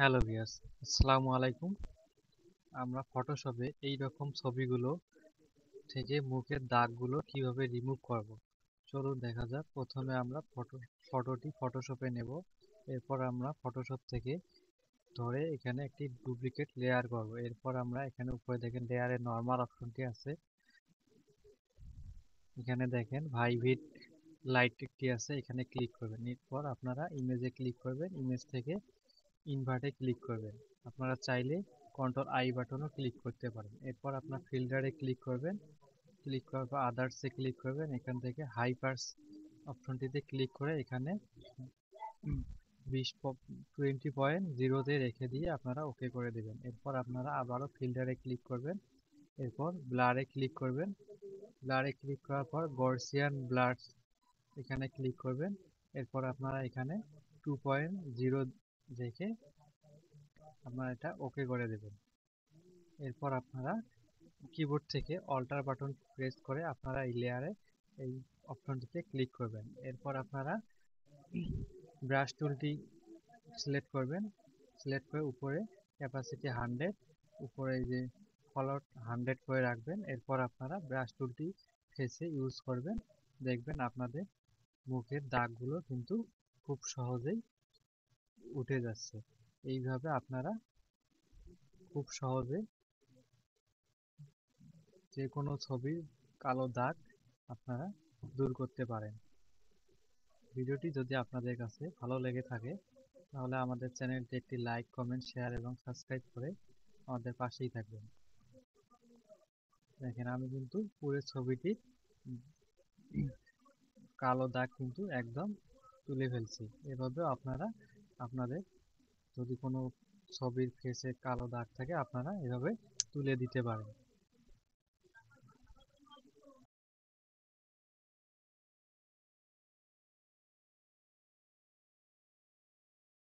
Hello viewers, আসসালামু আলাইকুম। আমরা ফটোশপে এই রকম ছবিগুলো থেকে মুখের দাগগুলো কিভাবে রিমুভ করব চলুন দেখা যাক। প্রথমে আমরা ফটোটি ফটোশপে নেব। এরপর আমরা ফটোশপ থেকে ধরে এখানে একটি ডুপ্লিকেট লেয়ার করব। এরপর আমরা এখানে উপরে দেখেন লেয়ারের নরমাল অপশনটি আছে। এখানে দেখেন ভাইভিট লাইট একটি আছে, এখানে ক্লিক করবেন। এরপর আপনারা ইমেজে ক্লিক করবেন, ইমেজ থেকে ইনভার্টে ক্লিক করবেন। আপনারা চাইলে কন্ট্রোল আই বাটনও ক্লিক করতে পারেন। এরপর আপনার ফিল্টারে ক্লিক করবেন, ক্লিক করার পর আদার্সে ক্লিক করবেন। এখান থেকে হাইপার্স অপশনটিতে ক্লিক করে এখানে 20.0 রেখে দিয়ে আপনারা ওকে করে দেবেন। এরপর আপনারা আবারও ফিল্টারে ক্লিক করবেন, এরপর ব্লারে ক্লিক করবেন। ব্লারে ক্লিক করার পর গর্সিয়ান ব্লার এখানে ক্লিক করবেন। এরপর আপনারা এখানে 2.0 রেখে আপনারা এটা ওকে করে দেবেন। এরপর আপনারা কিবোর্ড থেকে অল্টার বাটন প্রেস করে আপনারা এই লেয়ারে এই অপশনটিতে ক্লিক করবেন। এরপর আপনারা ব্রাশ টুলটি সিলেক্ট করবেন, সিলেক্ট করে উপরে ক্যাপাসিটি 100, উপরে এই যে ফলোট 100 করে রাখবেন। এরপর আপনারা ব্রাশ টুলটি ফেসে ইউজ করবেন, দেখবেন আপনাদের মুখের দাগগুলো কিন্তু খুব সহজেই উঠে যাচ্ছে। এইভাবে আপনারা খুব সহজে যে কোনো ছবির কালো দাগ আপনারা দূর করতে পারেন। ভিডিওটি যদি আপনাদের কাছে ভালো লেগে থাকে তাহলে আমাদের চ্যানেলটি একটি লাইক, কমেন্ট, শেয়ার এবং সাবস্ক্রাইব করে আমাদের পাশেই থাকবেন। দেখেন আমি কিন্তু পুরো ছবিটি কালো দাগ কিন্তু একদম তুলে ফেলছি। এভাবেও আপনারা আপনাদের যদি কোনো ছবির ফেসে কালো দাগ থাকে আপনারা এভাবে তুলে দিতে পারেন।